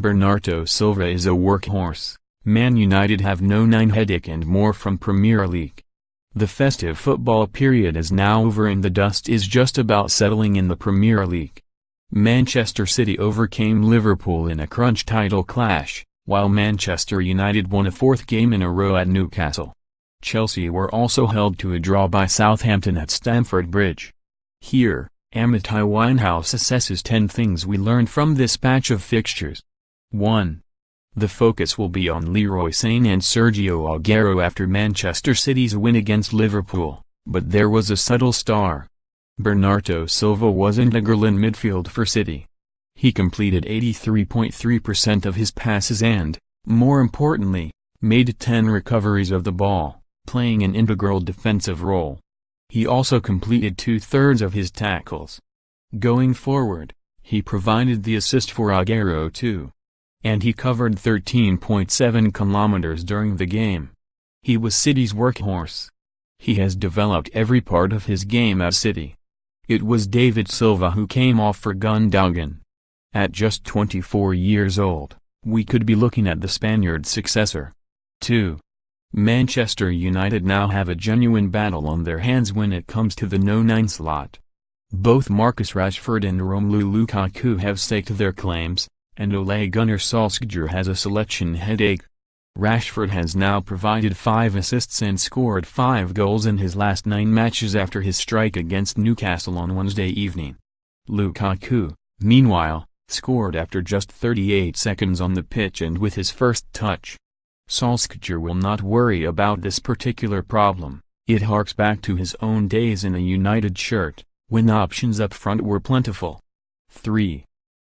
Bernardo Silva is a workhorse. Man United have no 9 headache and more from Premier League. The festive football period is now over and the dust is just about settling in the Premier League. Manchester City overcame Liverpool in a crunch title clash, while Manchester United won a 4th game in a row at Newcastle. Chelsea were also held to a draw by Southampton at Stamford Bridge. Here, AMITAI Winehouse assesses 10 things we learned from this patch of fixtures. 1. The focus will be on Leroy, Sane and Sergio Aguero after Manchester City's win against Liverpool, but there was a subtle star. Bernardo Silva was integral in midfield for City. He completed 83.3% of his passes and, more importantly, made 10 recoveries of the ball, playing an integral defensive role. He also completed 2/3 of his tackles. Going forward, he provided the assist for Aguero too. And he covered 13.7 kilometers during the game. He was City's workhorse. He has developed every part of his game at City. It was David Silva who came off for Gundogan. At just 24 years old, we could be looking at the Spaniard's successor. 2. Manchester United now have a genuine battle on their hands when it comes to the no-9 slot. Both Marcus Rashford and Romelu Lukaku have staked their claims, and Ole Gunnar Solskjaer has a selection headache. Rashford has now provided 5 assists and scored 5 goals in his last 9 matches after his strike against Newcastle on Wednesday evening. Lukaku, meanwhile, scored after just 38 seconds on the pitch and with his first touch. Solskjaer will not worry about this particular problem. It harks back to his own days in a United shirt, when options up front were plentiful. 3.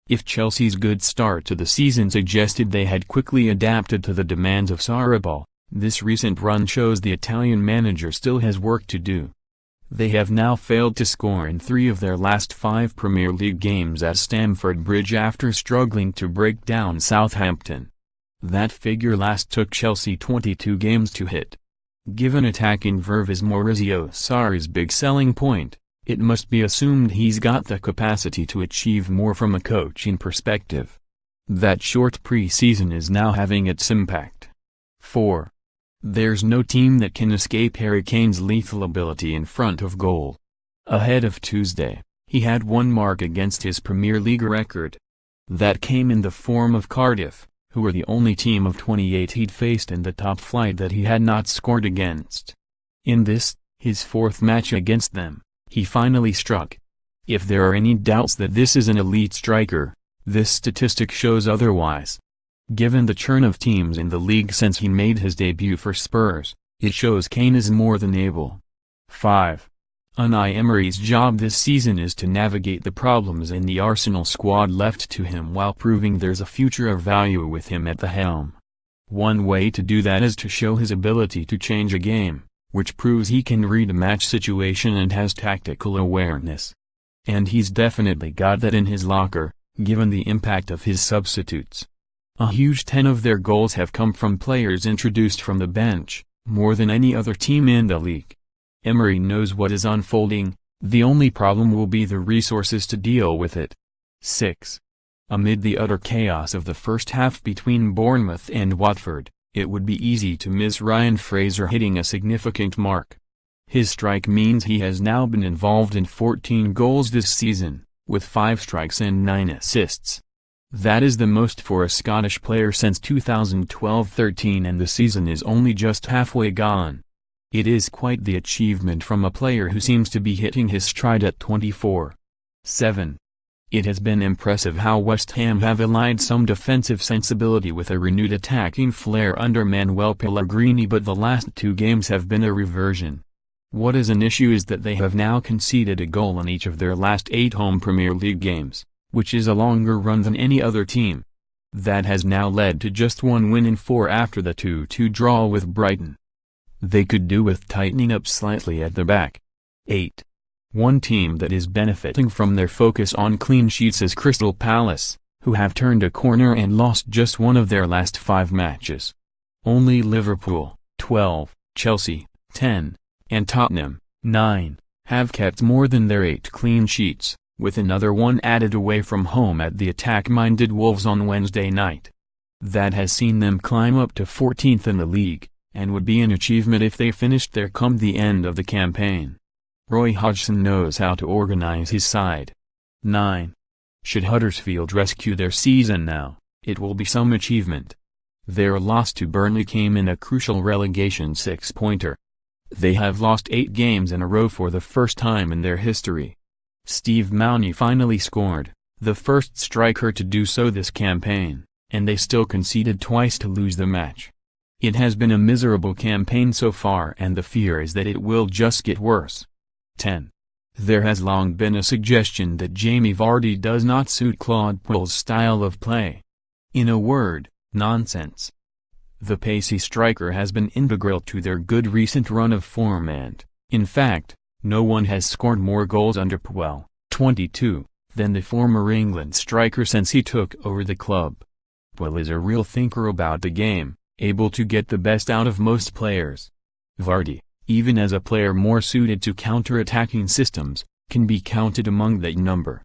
If Chelsea's good start to the season suggested they had quickly adapted to the demands of Sarabia, this recent run shows the Italian manager still has work to do. They have now failed to score in 3 of their last 5 Premier League games at Stamford Bridge after struggling to break down Southampton. That figure last took Chelsea 22 games to hit. Given attacking verve is Maurizio Sarri's big selling point, it must be assumed he's got the capacity to achieve more from a coaching perspective. That short pre-season is now having its impact. 4. There's no team that can escape Harry Kane's lethal ability in front of goal. Ahead of Tuesday, he had 1 mark against his Premier League record. That came in the form of Cardiff, who were the only team of 28 he'd faced in the top flight that he had not scored against. In this, his 4th match against them, he finally struck. If there are any doubts that this is an elite striker, this statistic shows otherwise. Given the churn of teams in the league since he made his debut for Spurs, it shows Kane is more than able. 5. Unai Emery's job this season is to navigate the problems in the Arsenal squad left to him while proving there's a future of value with him at the helm. One way to do that is to show his ability to change a game, which proves he can read a match situation and has tactical awareness. And he's definitely got that in his locker, given the impact of his substitutes. A huge 10 of their goals have come from players introduced from the bench, more than any other team in the league. Emery knows what is unfolding, the only problem will be the resources to deal with it. 6. Amid the utter chaos of the first half between Bournemouth and Watford, it would be easy to miss Ryan Fraser hitting a significant mark. His strike means he has now been involved in 14 goals this season, with 5 strikes and 9 assists. That is the most for a Scottish player since 2012-13 and the season is only just halfway gone. It is quite the achievement from a player who seems to be hitting his stride at 24. 7. It has been impressive how West Ham have allied some defensive sensibility with a renewed attacking flair under Manuel Pellegrini, but the last 2 games have been a reversion. What is an issue is that they have now conceded a goal in each of their last 8 home Premier League games, which is a longer run than any other team. That has now led to just 1 win in 4 after the 2-2 draw with Brighton. They could do with tightening up slightly at the back. 8. One team that is benefiting from their focus on clean sheets is Crystal Palace, who have turned a corner and lost just 1 of their last 5 matches. Only Liverpool, 12, Chelsea, 10, and Tottenham, 9, have kept more than their 8 clean sheets. with another one added away from home at the attack-minded Wolves on Wednesday night. That has seen them climb up to 14th in the league, and would be an achievement if they finished there come the end of the campaign. Roy Hodgson knows how to organize his side. 9. Should Huddersfield rescue their season now, it will be some achievement. Their loss to Burnley came in a crucial relegation six-pointer. They have lost 8 games in a row for the first time in their history. Steve Mouney finally scored, the first striker to do so this campaign, and they still conceded twice to lose the match. It has been a miserable campaign so far, and the fear is that it will just get worse. 10. There has long been a suggestion that Jamie Vardy does not suit Claude Puel's style of play. In a word, nonsense. The pacey striker has been integral to their good recent run of form and, in fact, no one has scored more goals under Puel, 22, than the former England striker since he took over the club. Puel is a real thinker about the game, able to get the best out of most players. Vardy, even as a player more suited to counter-attacking systems, can be counted among that number.